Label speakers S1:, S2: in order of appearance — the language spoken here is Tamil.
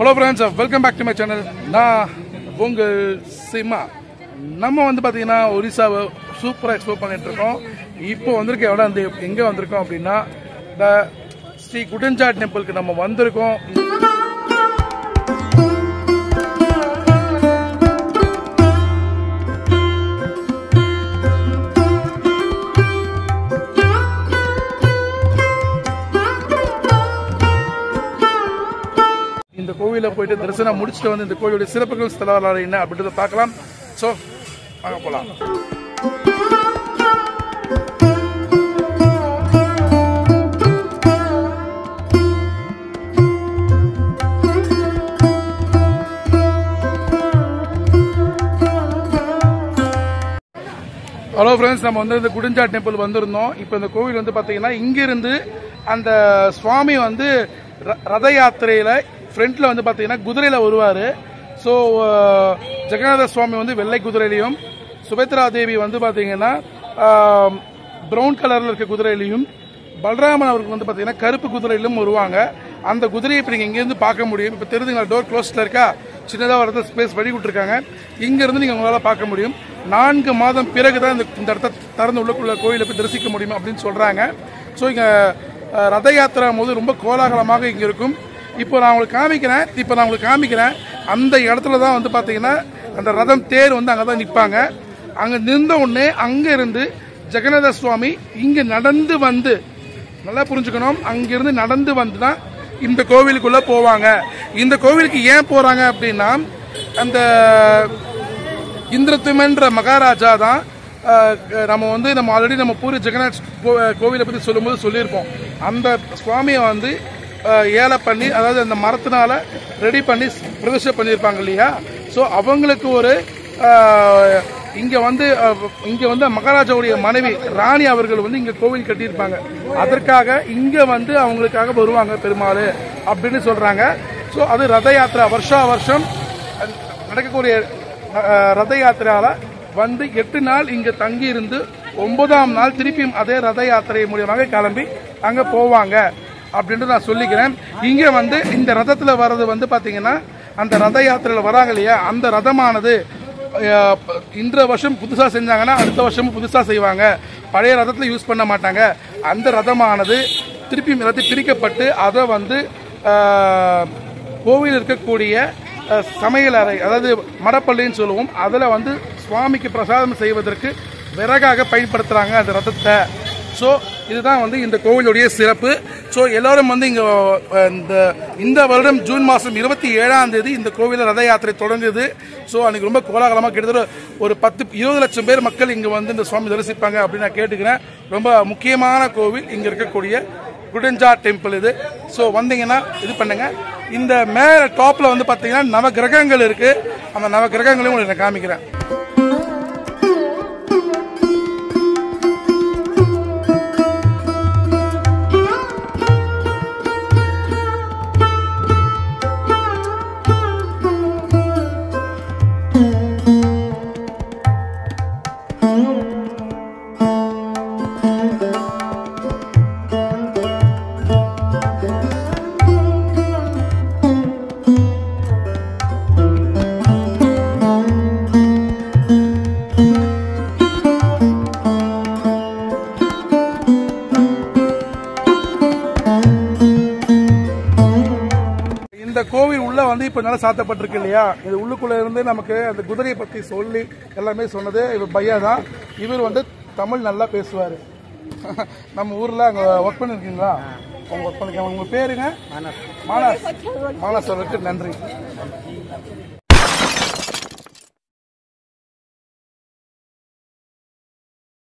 S1: Hello friends, welcome back to my channel. நான் உங்கள் சிமா. நம்ம வந்து பார்த்தீங்கன்னா ஒரிசாவை சூப்பராக எக்ஸ்ப்ளோர் பண்ணிட்டு இருக்கோம். இப்போ வந்திருக்க இடம் வந்து எங்கே வந்திருக்கோம் அப்படின்னா இந்த ஸ்ரீ குடஞ்சா டெம்பிளுக்கு நம்ம வந்திருக்கோம். இந்த கோவில போயிட்டு தரிசனம் முடிச்சுட்டு வந்து இந்த கோவிலுடைய சிறப்புகள் ஸ்தல வரலாறு என்ன அப்படின்றத பார்க்கலாம். ஸோ வாங்க போலாம். ஹலோ ஃப்ரெண்ட்ஸ், நம்ம வந்து இந்த குடஞ்சா டெம்பிள் வந்திருந்தோம். இப்போ இந்த கோவில் வந்து பார்த்தீங்கன்னா இங்கிருந்து அந்த சுவாமி வந்து ரத யாத்திரையில ஃப்ரண்ட்ல வந்து பார்த்தீங்கன்னா குதிரையில் வருவார். ஸோ ஜெகநாத சுவாமி வந்து வெள்ளை குதிரையிலையும், சுபத்ரா தேவி வந்து பார்த்தீங்கன்னா ப்ரௌன் கலரில் இருக்க குதிரையிலையும், பலராமன் அவருக்கு வந்து பார்த்தீங்கன்னா கருப்பு குதிரையிலும் வருவாங்க. அந்த குதிரையை இப்போ நீங்கள் இங்கேருந்து பார்க்க முடியும். இப்போ தெரிஞ்சுங்களா, டோர் க்ளோஸ்ல இருக்கா, சின்னதாக வரது ஸ்பேஸ் வழி விட்டுருக்காங்க. இங்கேருந்து நீங்கள் உங்களால் பார்க்க முடியும். 4 மாதம் பிறகு தான் இந்த இடத்த திறந்து உள்ளுக்குள்ள கோயிலை போய் தரிசிக்க முடியும் அப்படின்னு சொல்கிறாங்க. ஸோ இங்கே ரத யாத்திரை போது ரொம்ப கோலாகலமாக இங்கே இருக்கும். இப்போ நான் உங்களுக்கு காமிக்கிறேன். அந்த இடத்துல தான் வந்து பார்த்தீங்கன்னா அந்த ரதம் தேர் வந்து அங்கே தான் நிற்பாங்க. அங்கே நின்ற உடனே அங்கே இருந்து ஜெகநாத சுவாமி இங்கே நடந்து வந்து, நல்லா புரிஞ்சுக்கணும், அங்கிருந்து நடந்து வந்து தான் இந்த கோவிலுக்குள்ள போவாங்க. இந்த கோவிலுக்கு ஏன் போறாங்க அப்படின்னா, அந்த இந்திரத்யுமன்ற மகாராஜா தான் நம்ம ஆல்ரெடி நம்ம பூரி ஜெகநாத் கோவிலை பற்றி சொல்லும்போது சொல்லியிருப்போம். அந்த சுவாமியை வந்து ஏலை பண்ணி, அதாவது அந்த மரத்தினால ரெடி பண்ணி பிரதிஷ்டை பண்ணியிருப்பாங்க இல்லையா. ஸோ அவங்களுக்கு ஒரு இங்கே வந்து மகாராஜாவுடைய மனைவி ராணி அவர்கள் வந்து இங்கே கோவில் கட்டியிருப்பாங்க. அதற்காக இங்கே வந்து அவங்களுக்காக வருவாங்க பெருமாள் அப்படின்னு சொல்கிறாங்க. ஸோ அது ரத யாத்திரை, வருஷா வருஷம் நடக்கக்கூடிய ரத யாத்திரையால் வந்து 8 நாள் இங்கே தங்கி இருந்து 9ஆம் நாள் திருப்பியும் அதே ரத யாத்திரை மூலியமாக கிளம்பி அங்கே போவாங்க அப்படின்ட்டு நான் சொல்லிக்கிறேன். இங்கே வந்து இந்த ரதத்தில் வர்றது வந்து பார்த்தீங்கன்னா, அந்த ரத யாத்திரையில் வராங்க இல்லையா, அந்த ரதமானது இந்த வருஷம் புதுசாக செஞ்சாங்கன்னா அடுத்த வருஷமும் புதுசாக செய்வாங்க. பழைய ரதத்தில் யூஸ் பண்ண மாட்டாங்க. அந்த ரதமானது திருப்பி பிரிக்கப்பட்டு அதை வந்து கோவில் இருக்கக்கூடிய சமையல் அறை, அதாவது மரப்பள்ளின்னு சொல்லுவோம், அதில் வந்து சுவாமிக்கு பிரசாதம் செய்வதற்கு விறகாக பயன்படுத்துகிறாங்க அந்த ரதத்தை. ஸோ இதுதான் வந்து இந்த கோவிலுடைய சிறப்பு. ஸோ எல்லாரும் வந்து இங்கே இந்த வருடம் ஜூன் மாதம் 27ஆம் தேதி இந்த கோவிலில் ரத யாத்திரை தொடங்குது. ஸோ அன்றைக்கி ரொம்ப கோலாகலமாக கிட்டத்தட்ட ஒரு 10-20 லட்சம் பேர் மக்கள் இங்கே வந்து இந்த சுவாமி தரிசிப்பாங்க அப்படின்னு நான் கேட்டுக்கிறேன். ரொம்ப முக்கியமான கோவில் இங்கே இருக்கக்கூடிய குடஞ்சா டெம்பிள் இது. ஸோ வந்தீங்கன்னா இது பண்ணுங்க. இந்த மேலே டாப்பில் வந்து பார்த்தீங்கன்னா நவகிரகங்கள் இருக்குது. அந்த நவகிரகங்களையும் உங்களுக்கு நான் காமிக்கிறேன். இந்த கோவில் உள்ள வந்து இப்ப நல்லா சாத்தப்பட்டிருக்கு இல்லையா, இது உள்ளுக்குள்ள இருந்து நமக்கு அந்த குதிரையை பத்தி சொல்லி எல்லாமே சொன்னது இவர் பையா தான். இவர் வந்து தமிழ் நல்லா பேசுவாரு. நம்ம ஊர்ல அங்க ஒர்க் பண்ணிருக்கீங்களா? ஒர்க் பண்ணிருக்கீங்க. உங்க பேருங்க? மானஸ். மானஸ் அவருக்கு நன்றி.